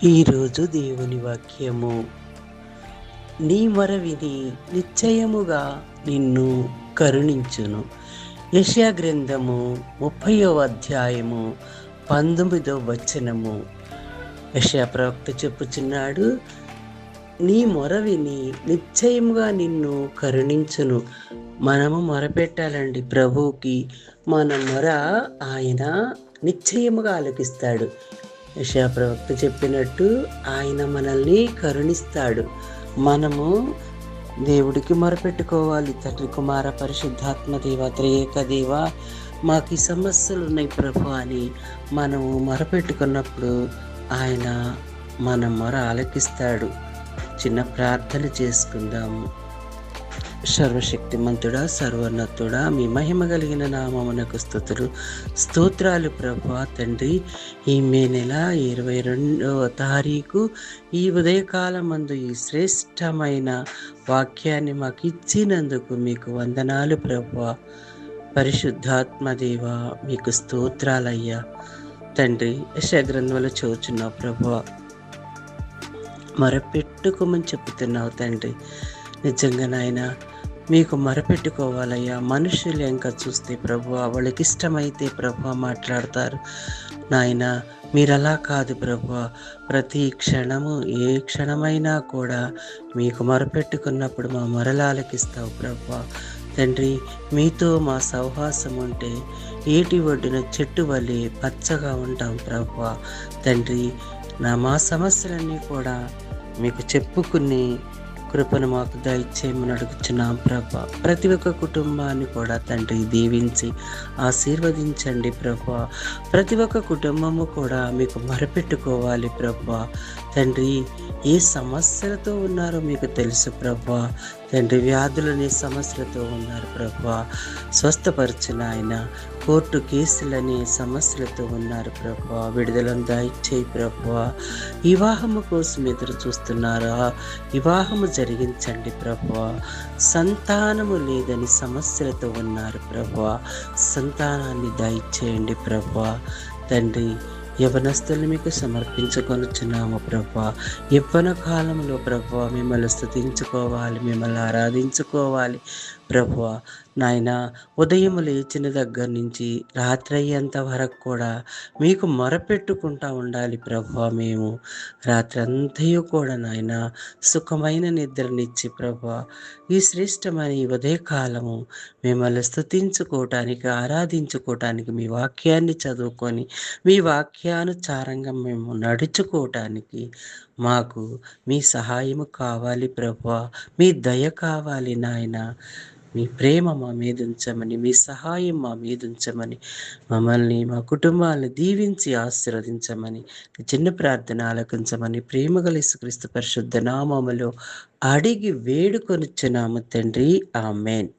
ఈరోజు దేవుని వాక్యము, నీ మొర విని నిశ్చయముగా నిన్ను కరుణించును. యెషయా గ్రంథము 30వ అధ్యాయము 19వ వచనము. యెషయా ప్రవక్త చెప్పుచున్నాడు, నీ మొర విని నిశ్చయముగా నిన్ను కరుణించును. మనము మొరపెట్టాలండి ప్రభువుకి. మన మొర ఆయన నిశ్చయముగా ఆలకిస్తాడు. యెషయా ప్రవక్త చెప్పినట్టు ఆయన మనల్ని కరుణిస్తాడు. మనము దేవుడికి మొరపెట్టుకోవాలి. తండ్రి, కుమార, పరిశుద్ధాత్మ దేవ, త్రియేక దేవ, మాకు ఈ సమస్యలు ఉన్నాయి ప్రభు అని మనము మొరపెట్టుకున్నప్పుడు ఆయన మన మొర ఆలకిస్తాడు. చిన్న ప్రార్థన చేసుకుందాము. సర్వశక్తిమంతుడా, సర్వోన్నతుడా, మీ మహిమ కలిగిన నామమునకు స్తోత్రాలు ప్రభువా. తండ్రి, ఈ మే నెల 22వ తారీఖు ఈ ఉదయకాలమందు ఈ శ్రేష్టమైన వాక్యాన్ని మాకు ఇచ్చినందుకు మీకు వందనాలు ప్రభువా. పరిశుద్ధాత్మదేవా, మీకు స్తోత్రాలయ్యా. తండ్రి, యెషయా గ్రంథంలో చూచున్నావు ప్రభువా, మొరపెట్టుకోమని చెప్తున్నావు తండ్రి. నిజంగా నాయన, మీకు మొరపెట్టుకోవాలయ్యా. మనుషులు ఇంకా చూస్తే ప్రభువా, వాళ్ళకి ఇష్టమైతే ప్రభువా మాట్లాడతారు. నాయన, మీరు అలా కాదు ప్రభువా. ప్రతి క్షణము, ఏ క్షణమైనా కూడా మీకు మొరపెట్టుకున్నప్పుడు మా మొరలాలకిస్తావు ప్రభువా. తండ్రి, మీతో మా సహవాసం ఉంటే ఏటి ఒడ్డున చెట్టు వలె పచ్చగా ఉంటాం ప్రభువా. తండ్రి, మా సమస్యలన్నీ కూడా మీకు చెప్పుకుని కృపను మాకు దయచేయమని అడుగుచున్నాం ప్రభా. ప్రతి ఒక్క కుటుంబాన్ని కూడా తండ్రి దీవించి ఆశీర్వదించండి ప్రభా. ప్రతి ఒక్క కుటుంబము కూడా మీకు మొరపెట్టుకోవాలి ప్రభా. తండ్రి, ఏ సమస్యలతో ఉన్నారో మీకు తెలుసు ప్రభా. తండ్రి, వ్యాధులనే సమస్యలతో ఉన్నారు ప్రభా, స్వస్థపరచు నాయన. కోర్టు కేసులనే సమస్యలతో ఉన్నారు ప్రభా, విడుదలను దయచేయి ప్రభా. వివాహము కోసం ఎదురు చూస్తున్నారా? వివాహము జరిగించండి ప్రభా. సంతానము లేదని సమస్యలతో ఉన్నారు ప్రభా, సంతానాన్ని దయచేయండి ప్రభా. తండ్రి, యవనస్తులు మీకు సమర్పించుకొనుచున్నాము ప్రభా. యవ్వన కాలంలో ప్రభా మిమ్మల్ని స్తుతించుకోవాలి, మిమ్మల్ని ఆరాధించుకోవాలి ప్రభువా. నాయన, ఉదయం లేచిన దగ్గర నుంచి రాత్రి అయ్యేంత వరకు కూడా మీకు మొరపెట్టుకుంటా ఉండాలి ప్రభువా. మేము రాత్రి అంతయు కూడా నాయన సుఖమైన నిద్రనిచ్చి ప్రభువా, ఈ శ్రేష్టమైన ఈ ఉదయకాలము మిమ్మల్ని స్తుతించుకోవటానికి, ఆరాధించుకోవటానికి, మీ వాక్యాన్ని చదువుకొని మీ వాక్యానుసారంగా మేము నడుచుకోవటానికి మాకు మీ సహాయము కావాలి ప్రభువా. మీ దయ కావాలి నాయన. మీ ప్రేమ మా మీద ఉంచమని, మీ సహాయం మా మీద ఉంచమని, మమ్మల్ని, మా కుటుంబాలను దీవించి ఆశీర్వదించమని, చిన్న ప్రార్థన ఆలకించమని ప్రేమగల యేసుక్రీస్తు పరిశుద్ధ నామములో అడిగి వేడుకొనుచున్నాము తండ్రి. ఆమేన్.